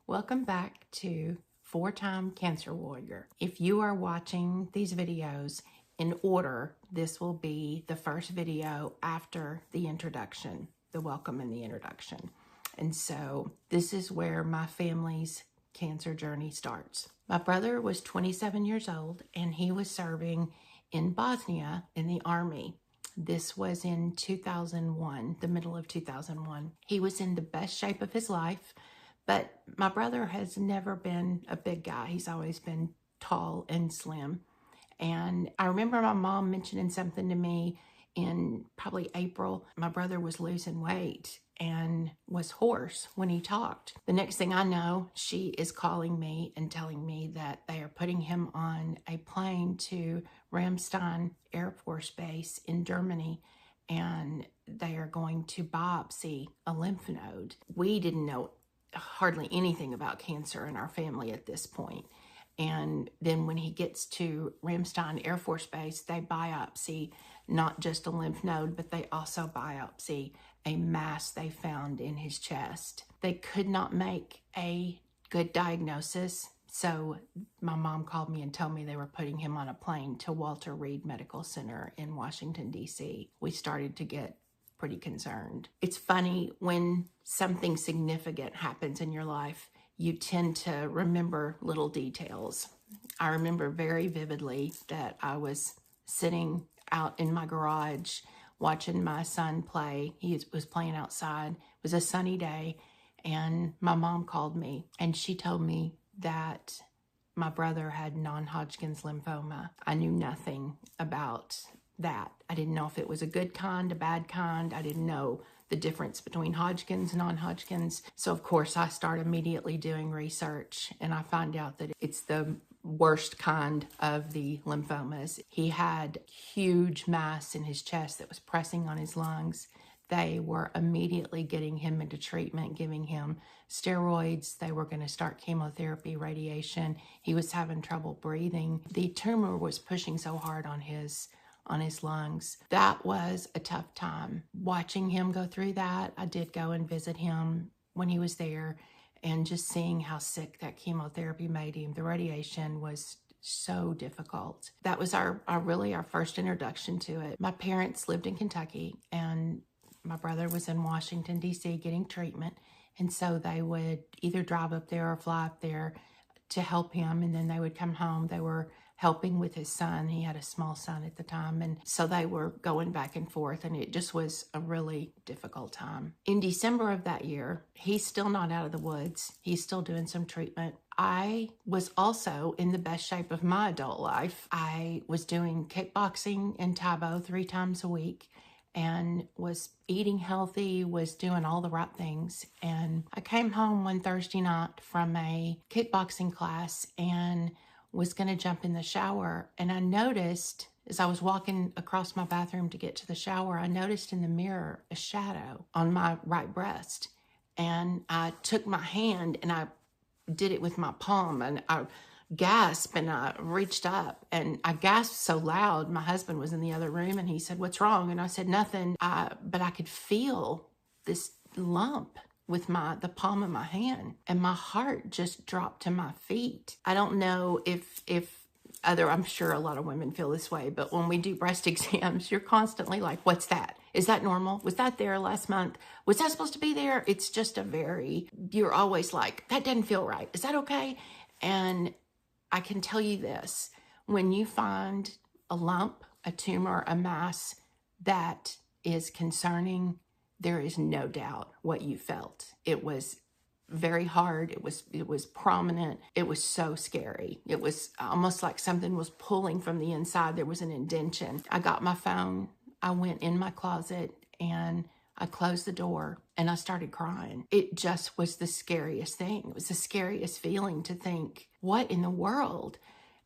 Welcome back to Four-Time Cancer Warrior. If you are watching these videos in order, this will be the first video after the introduction, the welcome and the introduction. And so this is where my family's cancer journey starts. My brother was 27 years old and he was serving in Bosnia in the army. This was in 2001, the middle of 2001. He was in the best shape of his life, but my brother has never been a big guy. He's always been tall and slim. And I remember my mom mentioning something to me in probably April. My brother was losing weight and was hoarse when he talked. The next thing I know, she is calling me and telling me that they are putting him on a plane to Ramstein Air Force Base in Germany, and they are going to biopsy a lymph node. We didn't know hardly anything about cancer in our family at this point. And then when he gets to Ramstein Air Force Base, they biopsy not just a lymph node, but they also biopsy a mass they found in his chest. They could not make a good diagnosis, so my mom called me and told me they were putting him on a plane to Walter Reed Medical Center in Washington, D.C. We started to get pretty concerned. It's funny, when something significant happens in your life, you tend to remember little details. I remember very vividly that I was sitting out in my garage watching my son play. He was playing outside. It was a sunny day, and my mom called me, and she told me that my brother had non-Hodgkin's lymphoma. I knew nothing about that. I didn't know if it was a good kind, a bad kind. I didn't know the difference between Hodgkin's and non-Hodgkin's. So of course I start immediately doing research, and I find out that it's the worst kind of the lymphomas. He had huge mass in his chest that was pressing on his lungs. They were immediately getting him into treatment, giving him steroids. They were going to start chemotherapy, radiation. He was having trouble breathing. The tumor was pushing so hard on his lungs. That was a tough time. Watching him go through that, I did go and visit him when he was there, and just seeing how sick that chemotherapy made him. The radiation was so difficult. That was our first introduction to it. My parents lived in Kentucky, and my brother was in Washington, D.C. getting treatment, and so they would either drive up there or fly up there to help him, and then they would come home. They were helping with his son. He had a small son at the time, and so they were going back and forth, and it just was a really difficult time. In December of that year, he's still not out of the woods. He's still doing some treatment. I was also in the best shape of my adult life. I was doing kickboxing in Taibo 3 times a week, and was eating healthy, was doing all the right things. And I came home one Thursday night from a kickboxing class and was going to jump in the shower. And I noticed, as I was walking across my bathroom to get to the shower, I noticed in the mirror a shadow on my right breast. And I took my hand and I did it with my palm, and I gasped and I reached up, and I gasped so loud. My husband was in the other room and he said, "What's wrong?" And I said, "Nothing." But I could feel this lump with the palm of my hand, and my heart just dropped to my feet. I don't know if I'm sure a lot of women feel this way, but when we do breast exams, you're constantly like, "What's that? Is that normal? Was that there last month? Was that supposed to be there?" It's just you're always like, "That doesn't feel right. Is that okay?" And I can tell you this, when you find a lump, a tumor, a mass that is concerning, there is no doubt what you felt. It was very hard. It was prominent. It was so scary. It was almost like something was pulling from the inside. There was an indentation. I got my phone. I went in my closet and I closed the door and I started crying. It just was the scariest thing. It was the scariest feeling to think, what in the world?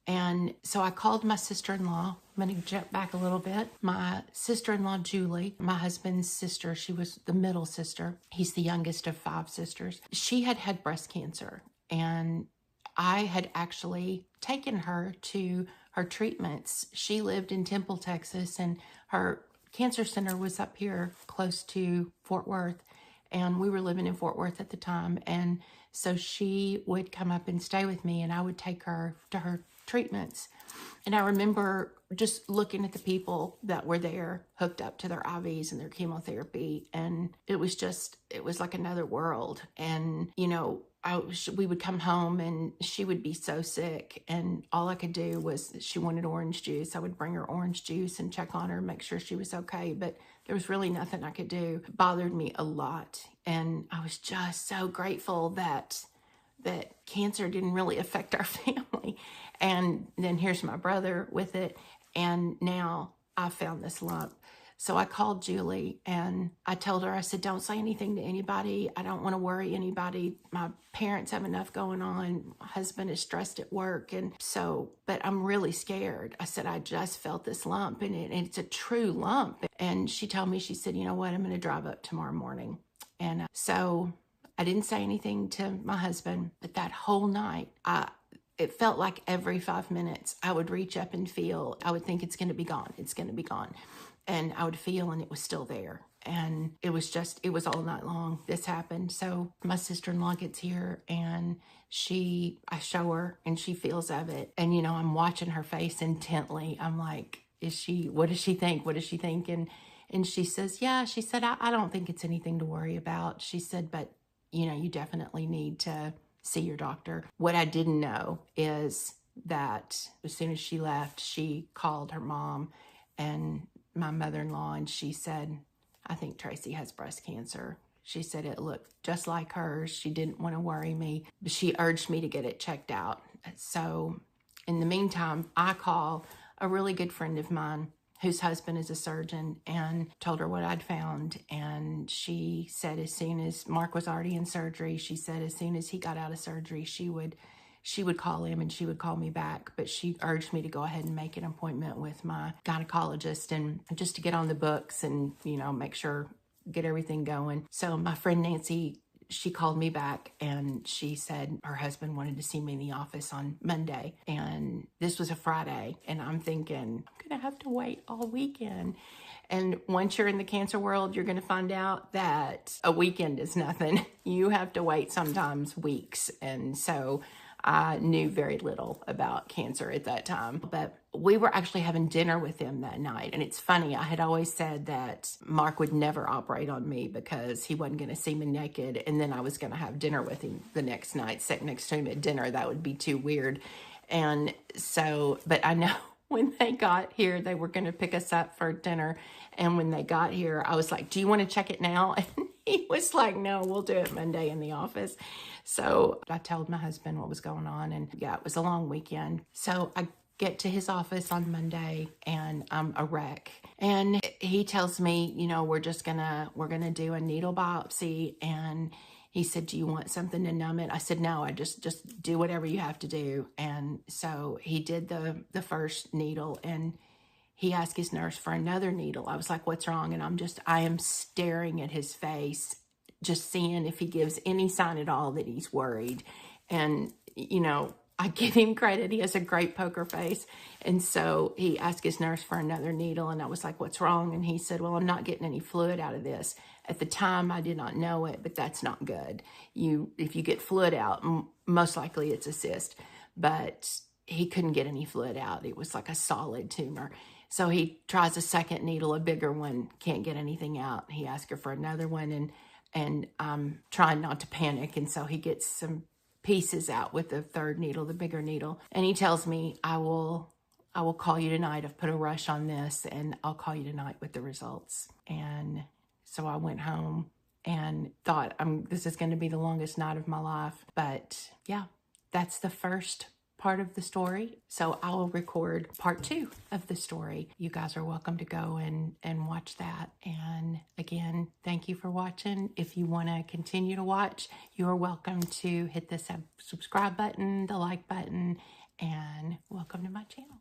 And so I called my sister-in-law. I'm going to jump back a little bit. My sister-in-law, Julie, my husband's sister, she was the middle sister. He's the youngest of 5 sisters. She had breast cancer, and I had actually taken her to her treatments. She lived in Temple, Texas, and her cancer center was up here close to Fort Worth, and we were living in Fort Worth at the time. And So she would come up and stay with me, and I would take her to her treatments. And I remember just looking at the people that were there hooked up to their IVs and their chemotherapy. And it was like another world. And, you know, we would come home and she would be so sick. And all I could do was, she wanted orange juice. I would bring her orange juice and check on her, make sure she was okay. But there was really nothing I could do. It bothered me a lot. And I was just so grateful that cancer didn't really affect our family. And then here's my brother with it. And now I found this lump. So I called Julie and I told her, I said, don't say anything to anybody. I don't want to worry anybody. My parents have enough going on. My husband is stressed at work. And so, but I'm really scared. I said, I just felt this lump and it's a true lump. And she told me, she said, you know what, I'm going to drive up tomorrow morning. And so I didn't say anything to my husband, but that whole night, it felt like every 5 minutes I would reach up and feel, I would think it's going to be gone. It's going to be gone. And I would feel, and it was still there. And it was all night long. This happened. So my sister-in-law gets here and I show her and she feels of it. And, you know, I'm watching her face intently. I'm like, what does she think? What does she think? And she says, yeah, she said, I don't think it's anything to worry about. She said, but you know, you definitely need to see your doctor. What I didn't know is that as soon as she left, she called her mom and my mother-in-law, and she said, I think Tracy has breast cancer. She said it looked just like hers. She didn't want to worry me, but she urged me to get it checked out. So in the meantime, I call a really good friend of mine whose husband is a surgeon and told her what I'd found. And she said as soon as Mark was already in surgery, she said as soon as he got out of surgery, she would call him and she would call me back. But she urged me to go ahead and make an appointment with my gynecologist and just to get on the books and, you know, make sure, get everything going. So my friend Nancy, she called me back and she said her husband wanted to see me in the office on Monday. And this was a Friday. And I'm thinking, I'm going to have to wait all weekend. And once you're in the cancer world, you're going to find out that a weekend is nothing. You have to wait sometimes weeks. And so I knew very little about cancer at that time, but we were actually having dinner with him that night. And it's funny, I had always said that Mark would never operate on me because he wasn't going to see me naked. And then I was going to have dinner with him the next night, sit next to him at dinner. That would be too weird. And so, but I know when they got here, they were going to pick us up for dinner. And when they got here, I was like, do you want to check it now? And he was like, no, we'll do it Monday in the office. So I told my husband what was going on. And yeah, it was a long weekend. So I get to his office on Monday and I'm a wreck. And he tells me, you know, we're going to do a needle biopsy. And he said, do you want something to numb it? I said, no, I just do whatever you have to do. And so he did the first needle and he asked his nurse for another needle. I was like, what's wrong? And I am staring at his face, just seeing if he gives any sign at all that he's worried. And, you know, I give him credit. He has a great poker face. And so he asked his nurse for another needle. And I was like, what's wrong? And he said, well, I'm not getting any fluid out of this. At the time, I did not know it, but that's not good. If you get fluid out, most likely it's a cyst. But he couldn't get any fluid out. It was like a solid tumor. So he tries a second needle, a bigger one, can't get anything out. He asked her for another one, and I'm trying not to panic. And so he gets some pieces out with the third needle, the bigger needle. And he tells me, I will call you tonight. I've put a rush on this and I'll call you tonight with the results. And so I went home and thought, this is going to be the longest night of my life. But yeah, that's the first part of the story. So I will record part 2 of the story. You guys are welcome to go and watch that. And again, thank you for watching. If you want to continue to watch, you are welcome to hit the subscribe button, the like button, and welcome to my channel.